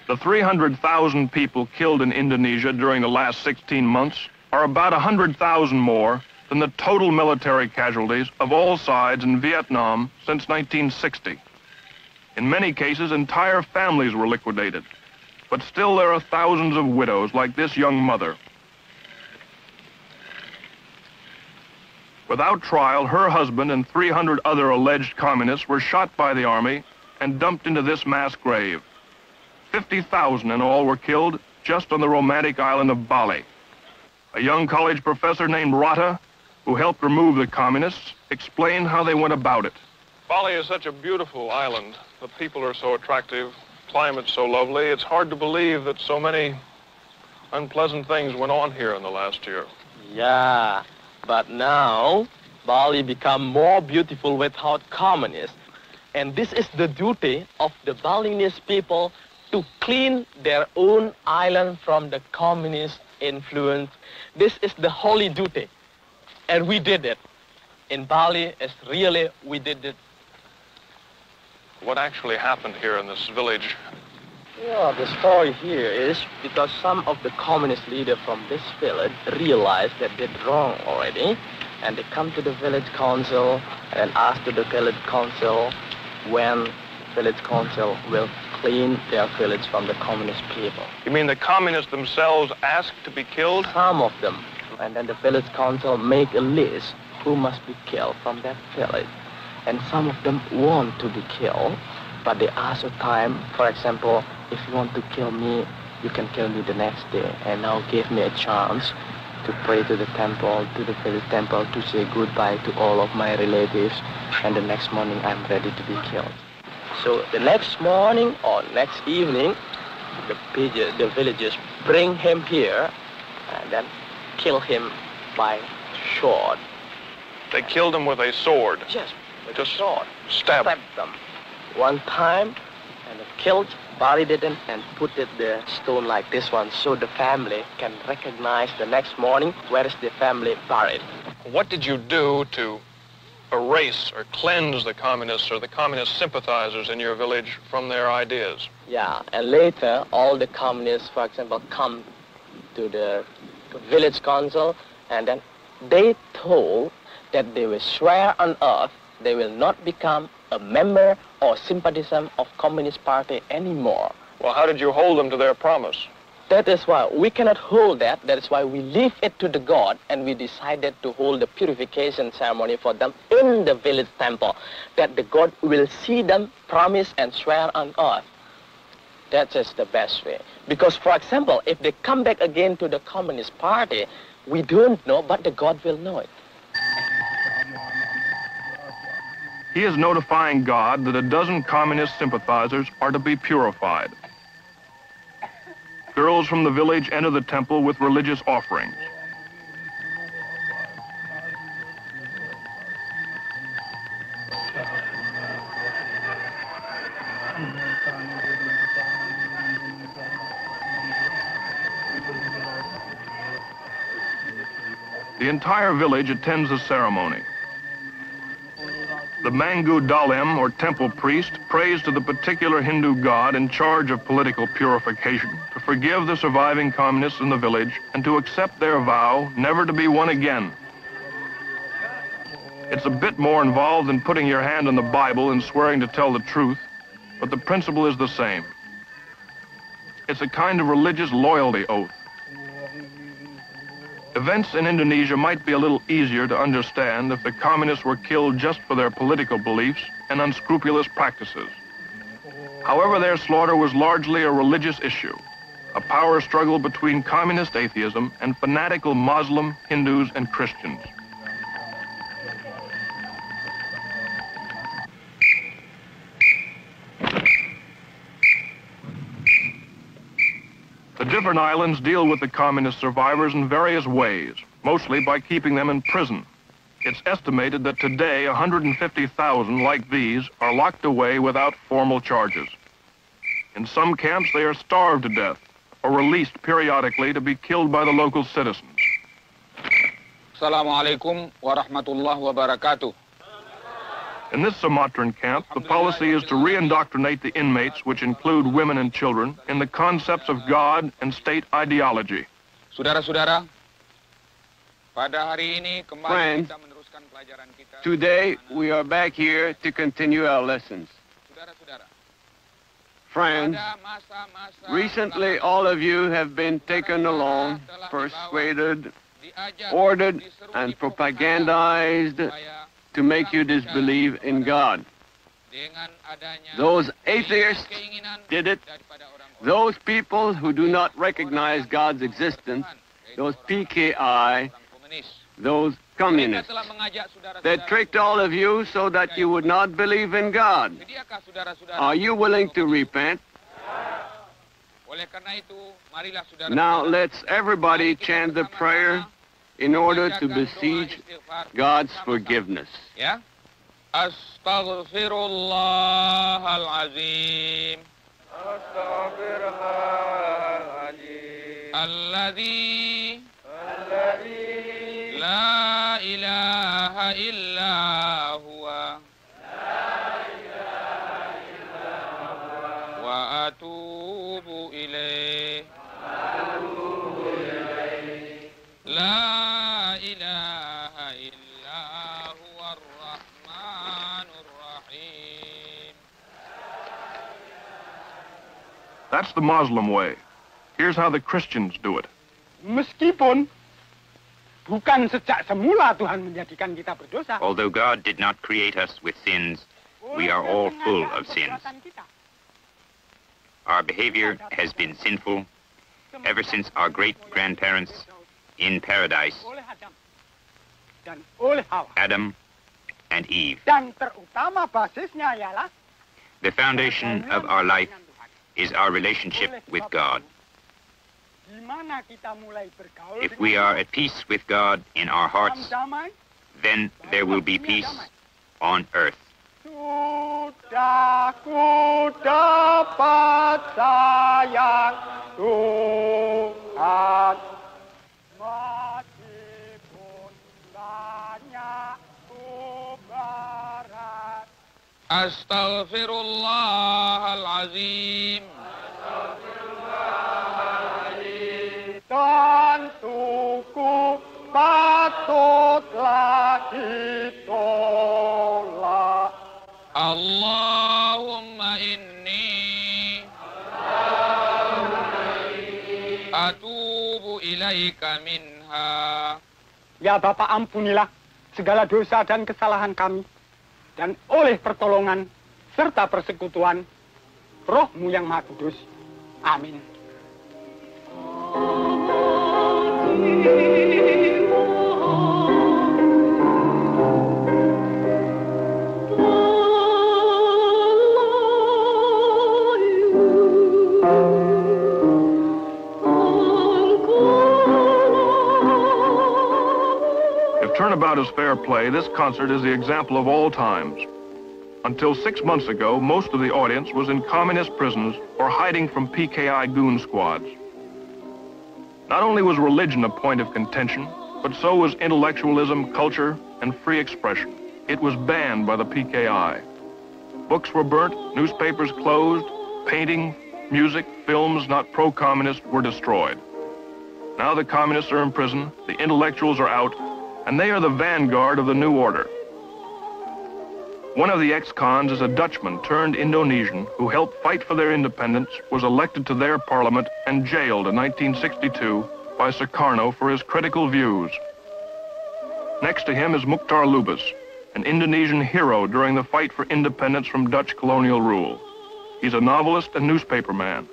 The 300,000 people killed in Indonesia during the last 16 months are about 100,000 more than the total military casualties of all sides in Vietnam since 1960. In many cases, entire families were liquidated. But still there are thousands of widows like this young mother. Without trial, her husband and 300 other alleged communists were shot by the army and dumped into this mass grave. 50,000 in all were killed just on the romantic island of Bali. A young college professor named Rata, who helped remove the communists, explained how they went about it. Bali is such a beautiful island. The people are so attractive, climate so lovely. It's hard to believe that so many unpleasant things went on here in the last year. Yeah, but now Bali become more beautiful without communists. And this is the duty of the Balinese people to clean their own island from the communist influence. This is the holy duty. And we did it. In Bali, we did it. What actually happened here in this village? Yeah, the story here is because some of the communist leaders from this village realized that they did wrong already, and they come to the village council and ask to the village council when village council will clean their village from the communist people. You mean the communists themselves asked to be killed? Some of them. And then the village council make a list who must be killed from that village. And some of them want to be killed, but they ask a time. For example, if you want to kill me, you can kill me the next day. And now give me a chance to pray to the temple, to the village temple, to say goodbye to all of my relatives. And the next morning, I'm ready to be killed. So the next morning or next evening, the villagers bring him here and then kill him by sword. They killed him with a sword? Yes, with just a sword. Stabbed them one time and killed, buried it in, and put the stone like this one so the family can recognize the next morning where is the family buried. What did you do to erase or cleanse the communists or the communist sympathizers in your village from their ideas? Yeah, and later all the communists, for example, come to the village council and then they told that they will swear on oath they will not become a member or sympathizer of Communist Party anymore. Well, how did you hold them to their promise? That is why we cannot hold that. That is why we leave it to the God, and we decided to hold the purification ceremony for them in the village temple, that the God will see them promise and swear on oath. That is the best way. Because, for example, if they come back again to the Communist Party, we don't know, but the God will know it. He is notifying God that a dozen communist sympathizers are to be purified. Girls from the village enter the temple with religious offerings. The entire village attends the ceremony. The Mangu Dalim, or temple priest, prays to the particular Hindu god in charge of political purification to forgive the surviving communists in the village and to accept their vow never to be one again. It's a bit more involved than putting your hand on the Bible and swearing to tell the truth, but the principle is the same. It's a kind of religious loyalty oath. Events in Indonesia might be a little easier to understand if the communists were killed just for their political beliefs and unscrupulous practices. However, their slaughter was largely a religious issue, a power struggle between communist atheism and fanatical Muslim, Hindus, and Christians. The different islands deal with the communist survivors in various ways, mostly by keeping them in prison. It's estimated that today 150,000 like these are locked away without formal charges. In some camps, they are starved to death or released periodically to be killed by the local citizens. Assalamualaikum warahmatullahi wabarakatuh. In this Sumatran camp, the policy is to re-indoctrinate the inmates, which include women and children, in the concepts of God and state ideology. Saudara-saudara, pada hari ini kembali Friends, kita meneruskan pelajaran kita. today we are back here to continue our lessons. Saudara-saudara, Friends, pada masa-masa recently belakangan, all of you have been taken along, persuaded, diajak, ordered, diseru, and diprovokasi propagandized supaya to make you disbelieve in God. dengan adanya Those atheists keinginan did it. daripada orang-orang Those people who do not recognize God's existence, those PKI, komunis. those Mereka communists, telah mengajak saudara-saudara. they tricked all of you so that you would not believe in God. Sediakah saudara-saudara? Are you willing to repent? Oleh karena itu, marilah saudara. Now let's everybody chant the prayer in order to beseech God's forgiveness. Ya. Astaghfirullahalazim. Alladzi la ilaha illa huwa wa atubu ilaih. La ilaha illa huwa ar-Rahmanur Rahim. That's the Muslim way. Here's how the Christians do it. Meskipun bukan sejak semula Tuhan menjadikan kita berdosa. Although God did not create us with sins, we are all full of sins. Our behavior has been sinful ever since our great-grandparents in paradise, Oleh Adam dan oleh Hawa. Adam and Eve. Dan terutama basisnya ialah The foundation of our life is our relationship with God. di mana kita mulai bergaul If we are at peace with God in our hearts, damai, then there will be peace on earth. sudah ku dapat sayang Tuhan. Meskipun banyak ku berat. Astaghfirullahalazim. Dan suku patutlah ditolak. Allahumma inni atubu ilaika minha. Ya Bapa, ampunilah segala dosa dan kesalahan kami. Dan oleh pertolongan serta persekutuan Roh-Mu yang Maha Kudus. Amin. If turnabout is fair play, this concert is the example of all times. Until 6 months ago, most of the audience was in communist prisons or hiding from PKI goon squads. Not only was religion a point of contention, but so was intellectualism, culture, and free expression. It was banned by the PKI. Books were burnt, newspapers closed, painting, music, films not pro-communist were destroyed. Now the communists are in prison, the intellectuals are out, and they are the vanguard of the new order. One of the ex-cons is a Dutchman turned Indonesian who helped fight for their independence, was elected to their parliament, and jailed in 1962 by Sukarno for his critical views. Next to him is Mochtar Lubis, an Indonesian hero during the fight for independence from Dutch colonial rule. He's a novelist and newspaperman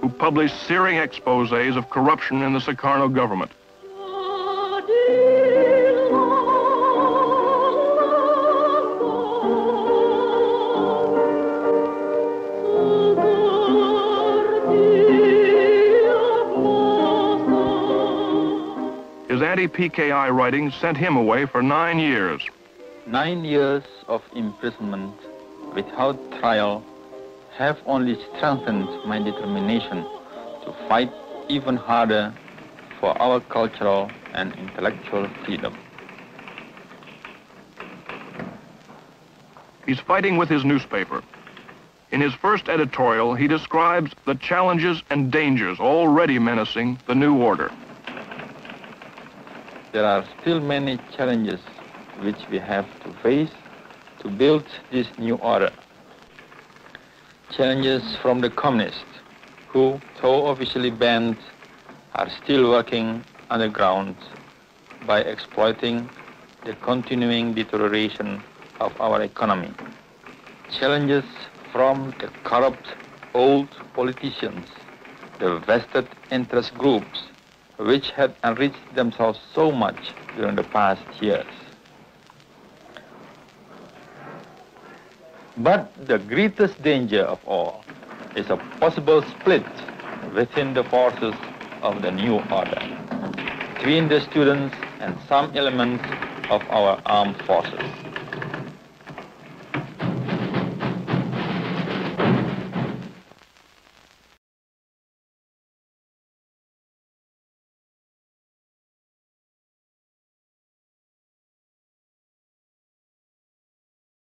who published searing exposés of corruption in the Sukarno government. His anti-PKI writings sent him away for 9 years. 9 years of imprisonment without trial have only strengthened my determination to fight even harder for our cultural and intellectual freedom. He's fighting with his newspaper. In his first editorial, he describes the challenges and dangers already menacing the new order. There are still many challenges which we have to face to build this new order. Challenges from the communists, who, though officially banned, are still working underground by exploiting the continuing deterioration of our economy. Challenges from the corrupt old politicians, the vested interest groups, which had enriched themselves so much during the past years. But the greatest danger of all is a possible split within the forces of the new order, between the students and some elements of our armed forces.